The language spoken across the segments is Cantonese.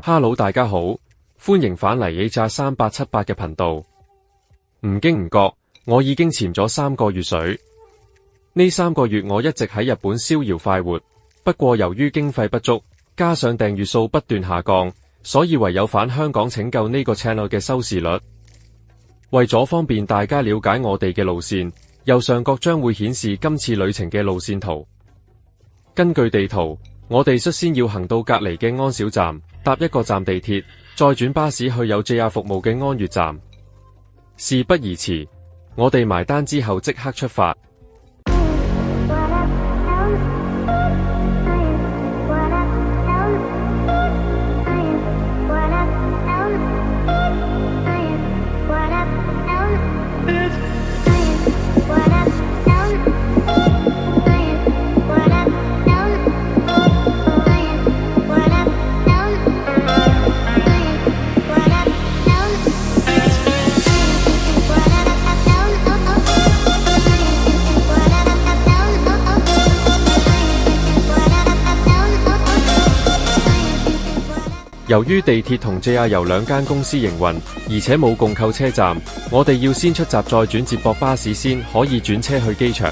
Hello， 大家好，歡迎返嚟 AJ3878嘅頻道。唔經唔覺，我已經潛咗3個月水。呢3個月我一直喺日本逍遙快活，不過由於經費不足，加上訂閱數不斷下降，所以唯有返香港拯救呢個 channel 嘅收視率。為咗方便大家了解我哋嘅路線，右上角將會顯示今次旅程嘅路線圖。根據地圖，我哋率先要行到隔籬嘅安小站，搭一個站地鐵，再轉巴士去有 JR 服務嘅安悅站。事不宜遲，我哋埋單之後即刻出發。由於地鐵同 JR 由2間公司營運，而且冇共構車站，我哋要先出閘再轉接駁巴士先可以轉車去機場。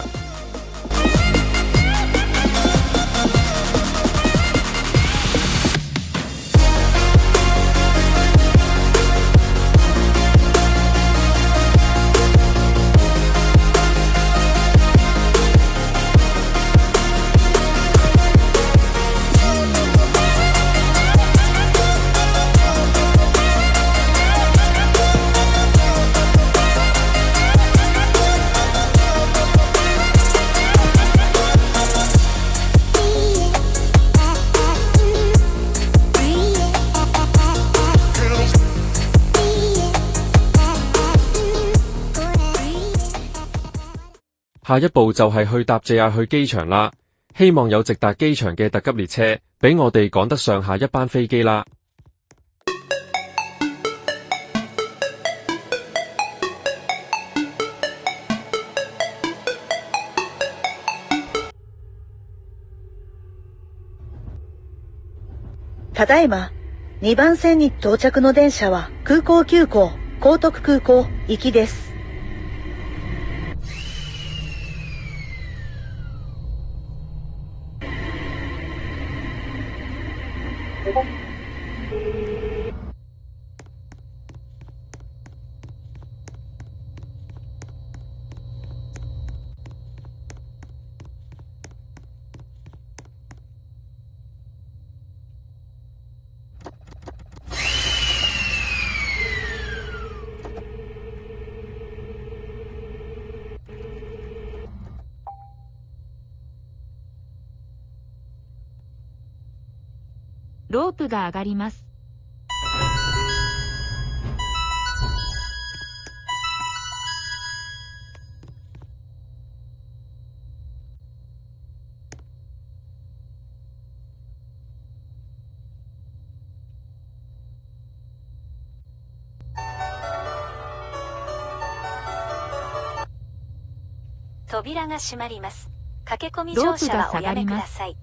下一步就係去搭 JR 去機場啦，希望有直達機場嘅特急列車，俾我哋趕得上下一班飛機啦。ただいま、2番線に到着の電車は空港急行、江徳空港行きです。ロープが上がります。扉が閉まります。駆け込み乗車はおやめください。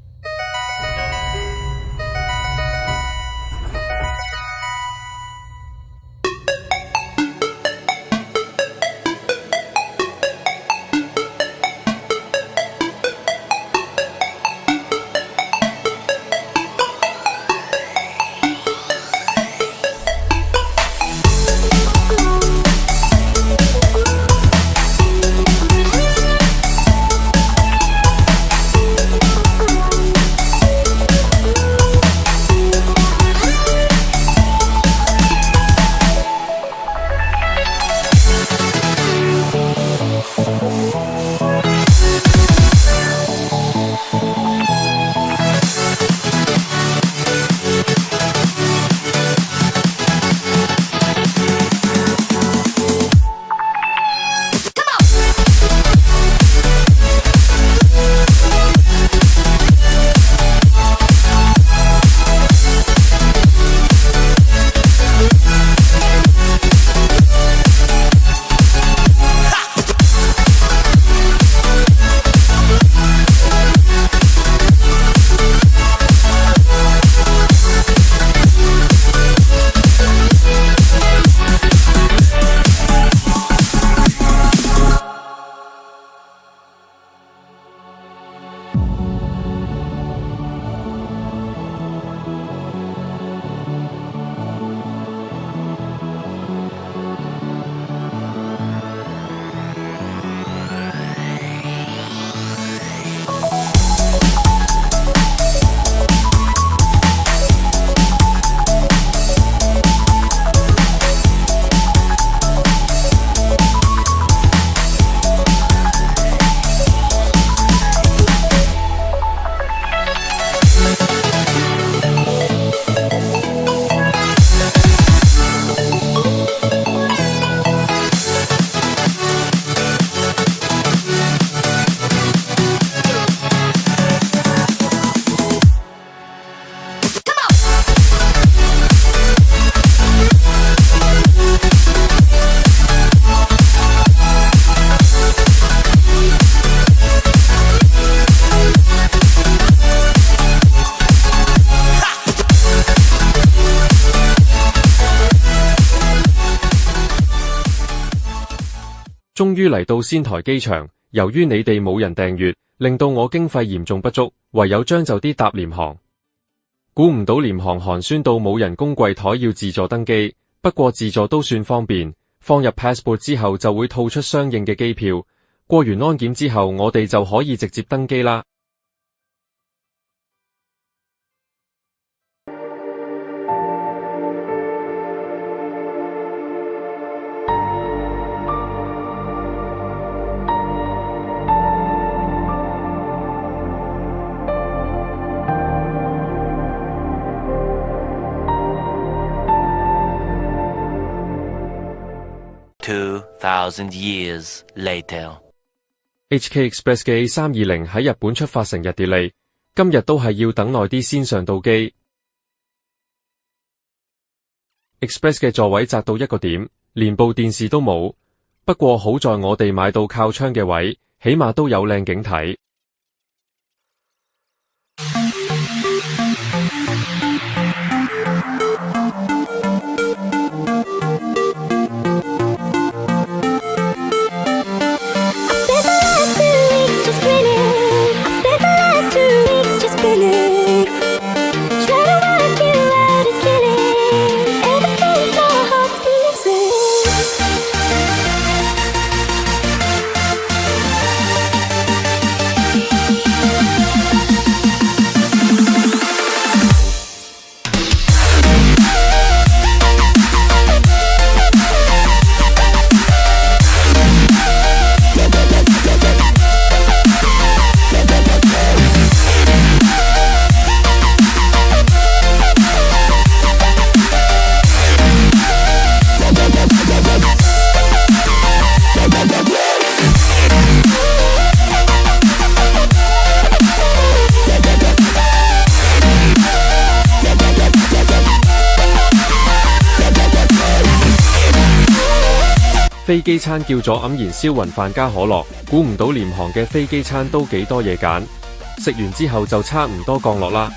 終於嚟到仙台機場，由於你哋冇人訂閱，令到我經費嚴重不足，唯有將就啲搭廉航。估唔到廉航寒酸到冇人工櫃台要自助登機，不過自助都算方便，放入 passport 之後就會套出相應嘅機票，過完安檢之後我哋就可以直接登機啦。2,000 years later. HK Express 嘅 A320 喺日本出發成日 delay， 今日都係要等耐啲先上到機。Express 嘅座位窄到一個點，連部電視都冇。不過好在我哋買到靠窗嘅位，起碼都有靚景睇。飛機餐叫咗黯然銷魂飯加可樂，估唔到廉航嘅飛機餐都幾多嘢揀，食完之後就差唔多降落啦。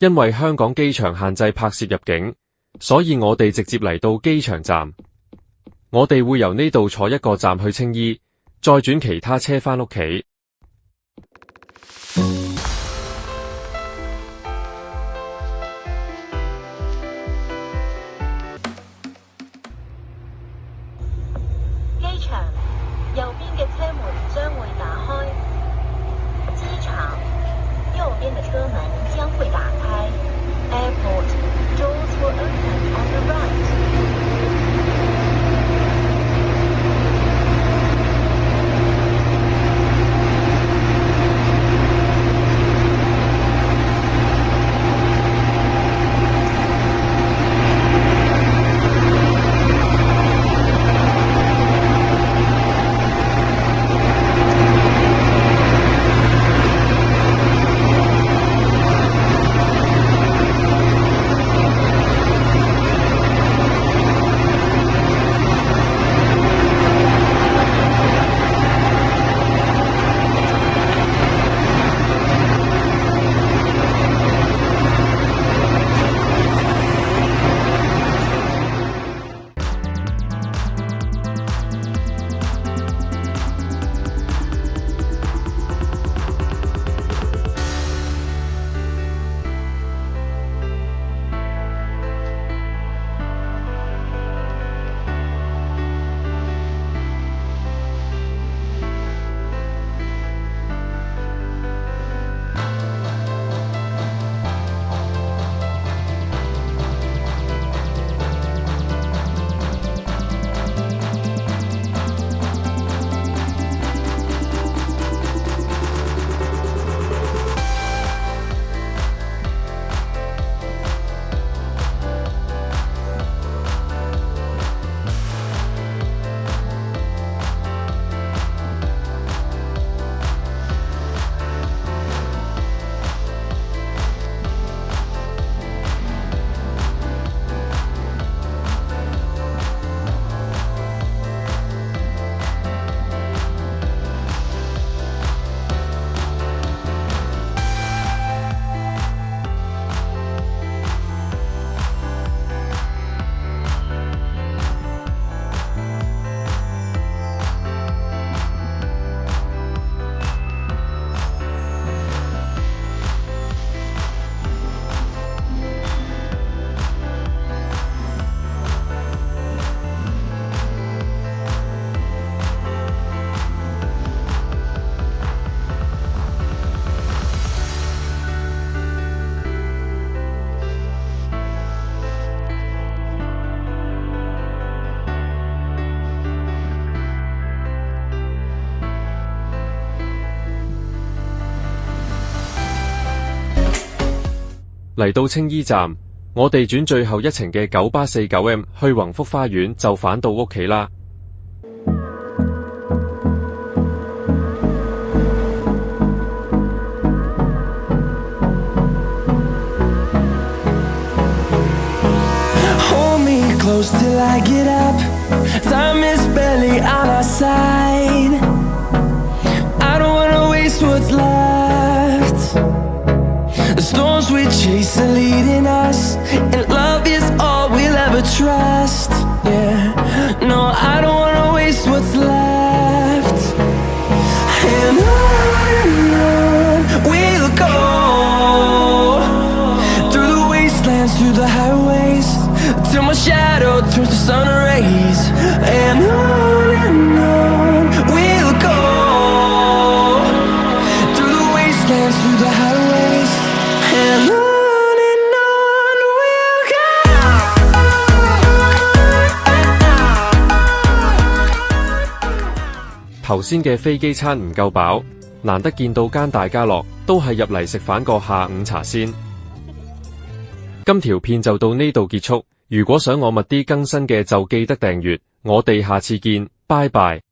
因為香港機場限制拍攝入境，所以我哋直接嚟到機場站。我哋會由呢度坐一個站去青衣，再轉其他車返屋企。機場右邊嘅車門將會打開。機場右邊的車門將會打開。Airport doors will open on the right. 「嚟到青衣站，我哋轉最後一程嘅9849M 去宏福花園就返到屋企啦。Close till I get up, time is barely on our side. I don't wanna waste what's left. The storms we chase are leading us, and love is all we'll ever trust. Yeah, no, I don't wanna waste what's left. And on we'll go, through the wastelands, through the highways, till my shadow turns to sun rays. And on we'll go, through the wastelands, through the highways. And on we'll go. 頭先嘅飛機餐唔夠飽，難得見到間大家樂，都係入嚟食返個下午茶先。今條片就到呢度結束。如果想我密啲更新嘅就記得訂閱，我哋下次見，拜拜。